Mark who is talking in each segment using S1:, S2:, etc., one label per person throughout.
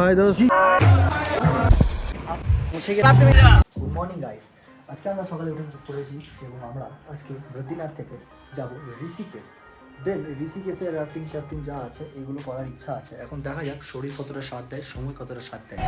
S1: High দোস্ত
S2: good morning guys. আজকে আমরা সকালে উঠে পড়েছি এবং আমরা আজকে বদ্রীনাথ থেকে যাব ঋষিকেশ। দেন ঋষিকেশের রাফটিং টাফটিং যা আছে এগুলো করার ইচ্ছা আছে। এখন দেখা যাক শরীর কতটা সাথ দেয়, সময় কতটা সাথ দেয়।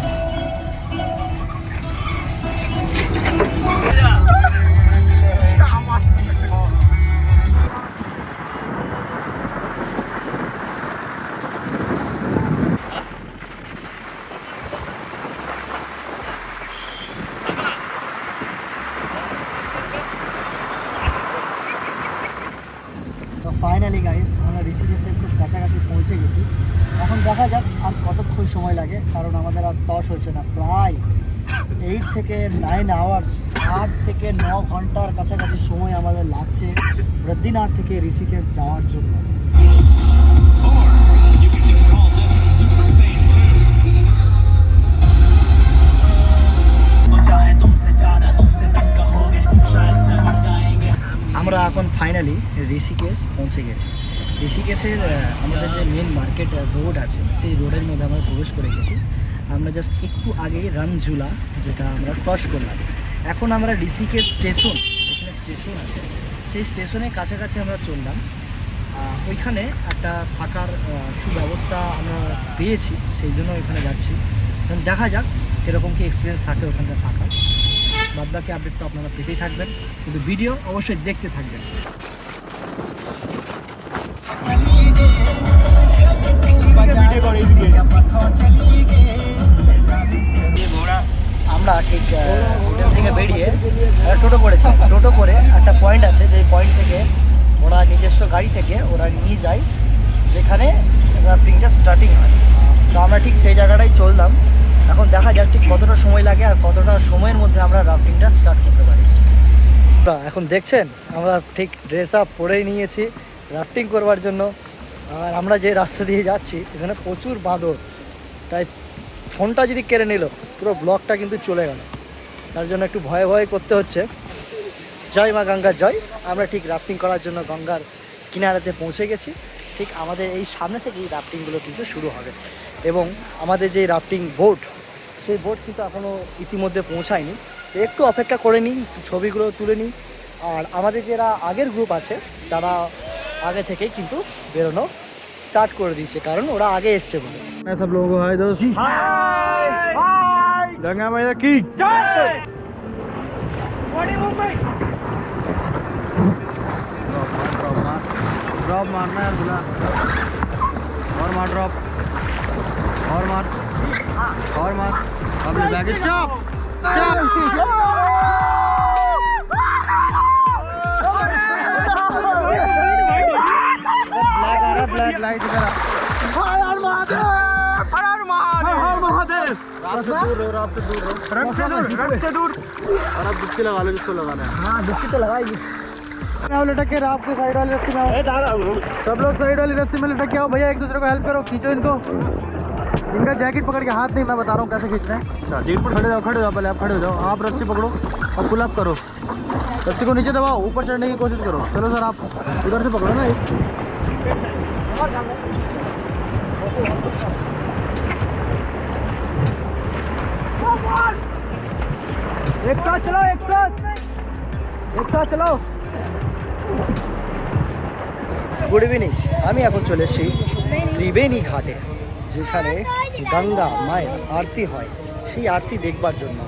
S2: তো ফাইনালি গাইস আমরা ঋষিকেশের খুব কাছাকাছি পৌঁছে গেছি। এখন দেখা যাক আর কতক্ষণ সময় লাগে, কারণ আমাদের আর তস হচ্ছে না। প্রায় 8 থেকে 9 আওয়ার্স, 8 থেকে 9 ঘন্টার কাছাকাছি সময় আমাদের লাগছে বদ্রীনাথ থেকে ঋষিকেশ যাওয়ার জন্য। আমরা এখন ফাইনালি ঋষিকেশ পৌঁছে গেছি। ঋষিকেশের আমাদের যে মেন মার্কেট রোড আছে সেই রোডের মধ্যে আমরা প্রবেশ করে গেছি। আমরা জাস্ট একটু আগে রানঝুলা যেটা আমরা ক্রস করলাম। এখন আমরা ঋষিকেশ স্টেশন, যেখানে স্টেশন আছে সেই স্টেশনের কাছাকাছি আমরা চললাম। ওইখানে একটা থাকার সুব্যবস্থা আমরা পেয়েছি, সেই জন্য ওইখানে যাচ্ছি। দেখা যাক কীরকম কী এক্সপিরিয়েন্স থাকে ওখানটা থাকার। বাদবাকি আপডেট তো আপনারা পেতেই থাকবেন, কিন্তু ভিডিও অবশ্যই দেখতে থাকবেন। আমরা ঠিক হোটেল থেকে বেরিয়ে টোটো করেছি। টোটো করে একটা পয়েন্ট আছে, যে পয়েন্ট থেকে ওরা নিজস্ব গাড়ি থেকে ওরা নিয়ে যায় যেখানে রাফটিংটা স্টার্টিং হয়। তো আমরা ঠিক সেই জায়গাটাই চললাম। এখন দেখা যাক ঠিক কতটা সময় লাগে আর কতটা সময়ের মধ্যে আমরা রাফটিংটা স্টার্ট করতে পারি। এখন দেখছেন আমরা ঠিক ড্রেস আপ পরেই নিয়েছি রাফটিং করবার জন্য। আর আমরা যে রাস্তা দিয়ে যাচ্ছি এখানে প্রচুর বাঁদর, তাই ফোনটা যদি কেড়ে নিল পুরো ব্লগটা কিন্তু চলে গেল। তার জন্য একটু ভয়ে ভয়ে করতে হচ্ছে। জয় মা গঙ্গার জয়। আমরা ঠিক রাফটিং করার জন্য গঙ্গার কিনারাতে পৌঁছে গেছি। ঠিক আমাদের এই সামনে থেকেই রাফটিংগুলো কিন্তু শুরু হবে এবং আমাদের যে রাফটিং বোট সেই বোট কিন্তু এখনও ইতিমধ্যে পৌঁছায়নি। তো একটু অপেক্ষা করে নিই, ছবিগুলো তুলে নিই। আর আমাদের যারা আগের গ্রুপ আছে তারা আগে থেকেই কিন্তু বেরোনো স্টার্ট করে দিয়েছে, কারণ ওরা আগে এসছে বলে।
S1: সব লোগों को हाय दोस्त, गंगा मैया की जय। ड्रॉप मारना है बुला, और मार ड्रॉप, और मार, और मार। अब ले बैग स्टॉप ब्लैक लाइट इधर। हर हर महादेव, हर हर महादेव, हर महादेव। रात से दूर रहो, रात से दूर रहो, रथ से दूर, रथ से दूर। और अब डुबकी लगा लो जिसको लगाना है। हाँ डुबकी तो लगाएगी। लटक के रात के साइड वाली रस्सी में सब लोग साइड वाली रस्सी में लटक के आओ। भैया एक दूसरे को हेल्प करो, खींचो इनको। इनका जैकेट पकड़ के, हाथ नहीं, मैं बता रहा हूँ कैसे खींचना है। खड़े जाओ, खड़े जाओ, पहले आप खड़े हो जाओ। आप रस्सी पकड़ो और पुल अप करो, रस्सी को नीचे दबाओ, ऊपर चढ़ने की कोशिश करो। चलो सर आप उधर से पकड़ो ना। एक साथ चलाओ, एक साथ चलाओ। Good evening. আমি এখন চলে এসেছি ত্রিবেণী ঘাটে, যেখানে গঙ্গা মায়ের আরতি হয়, সেই আরতি দেখবার জন্য।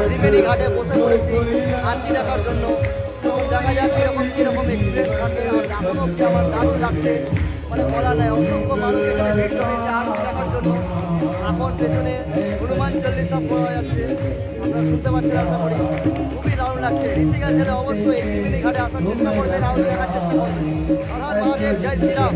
S1: ত্রিবেণী ঘাটে বসে পড়েছি আরতি দেখার জন্য। দেখা যাক কিরকম এক্সপিরিয়েন্স থাকে। এখন অব্দি আমার দারুণ লাগছে, মানে বলা যায়। অসংখ্য মানুষ এখানে ভিড় হয়েছে আরতি দেখার জন্য। এখন পেছনে হনুমান চল্লিশা পড়া যাচ্ছে, আমরা শুনতে পাচ্ছি। আশা করি খুবই দারুণ লাগছে। ঋষিকেশ গেলে অবশ্যই ত্রিবেণী ঘাটে আসার চেষ্টা করবেন, আরতি দেখার চেষ্টা করবেন। হর হর মহাদেব, জয় শ্রীরাম।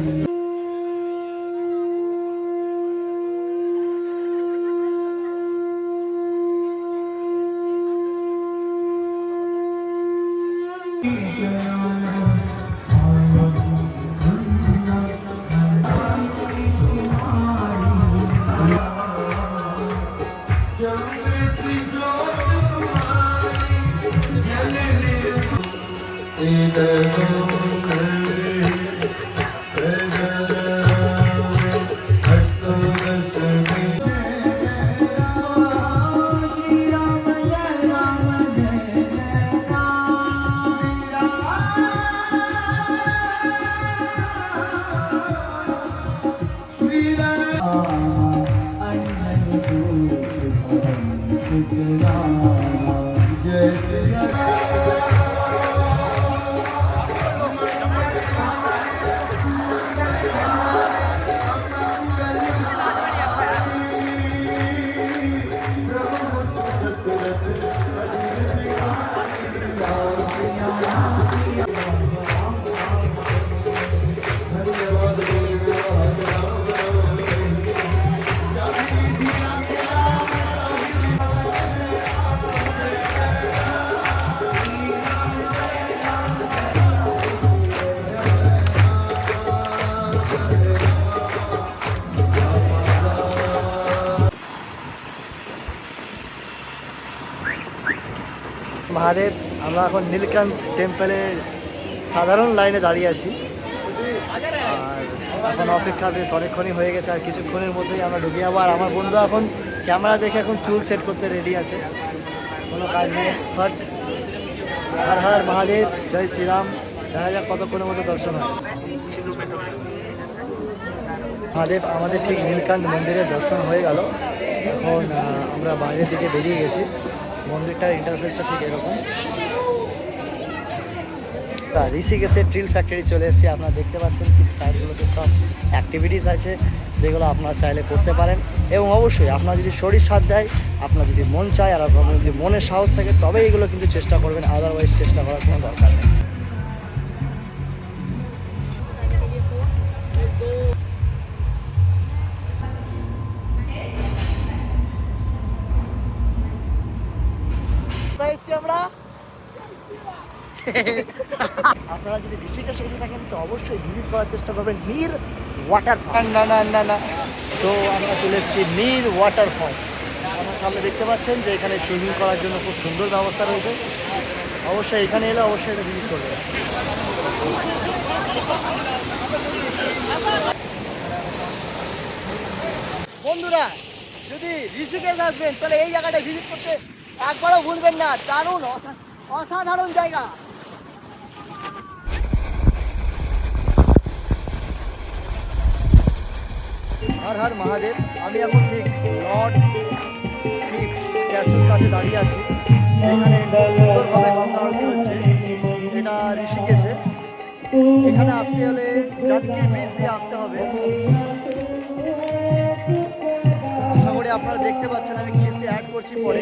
S2: মহাদেব, আমরা এখন নীলকান্ত টেম্পলের সাধারণ লাইনে দাঁড়িয়ে আছি। আর এখন অপেক্ষা বেশ অনেকক্ষণই হয়ে গেছে, আর কিছুক্ষণের মধ্যেই আমরা ঢুকে যাবো। আর আমার বন্ধু এখন ক্যামেরা দেখে এখন চুল সেট করতে রেডি আছে, কোনো কাজ নেই। বাট হর হর মহাদেব, জয় শ্রীরাম। দেখা যাক কতক্ষণের মধ্যে দর্শন হয়। মহাদেব আমাদের ঠিক নীলকান্ত মন্দিরের দর্শন হয়ে গেল। এখন আমরা বাইরের দিকে বেরিয়ে গেছি। মন্দিরটার ইন্টারফেসটা ঠিক এরকম। ঋষিকেশের ট্রিল ফ্যাক্টরি চলে এসেছি। আপনারা দেখতে পাচ্ছেন ঠিক সাইডগুলোতে সব অ্যাক্টিভিটিস আছে, যেগুলো আপনারা চাইলে করতে পারেন। এবং অবশ্যই আপনার যদি শরীর সাথ দেয়, আপনার যদি মন চায়, আর আপনার যদি মনের সাহস থাকে, তবে এগুলো কিন্তু চেষ্টা করবেন। আদারওয়াইজ চেষ্টা করার কোনো দরকার নেই। আমরা আপনারা যদি ঋষিকেশ এসে থাকেন তো অবশ্যই ভিজিট করার চেষ্টা করবেন নীর ওয়াটারফল। না তো আমরা চলে এসেছি নীর ওয়াটারফল। আমার সামনে দেখতে পাচ্ছেন যে এখানে সুইমিং করার জন্য খুব সুন্দর ব্যবস্থা রয়েছে। অবশ্যই এখানে এলে অবশ্যই এটা ভিজিট করবেন। বন্ধুরা, যদি ঋষিকেশ আসবেন তাহলে এই জায়গাটা ভিজিট করতে একবারও ভুলবেন না। দারুণ, অসাধারণ জায়গা। হর হর মহাদেব। আমি এখন ঠিক লর্ড শিব স্ট্যাচুর কাছে দাঁড়িয়ে আছি, যেখানে সুন্দরভাবে গঙ্গা আরতি হচ্ছে। এটা ঋষিকেশে। এখানে আসতে হলে জানকী ব্রিজ দিয়ে আসতে হবে। আশা করি আপনারা দেখতে পাচ্ছেন, আমি ক্লিপসে অ্যাড করছি পরে।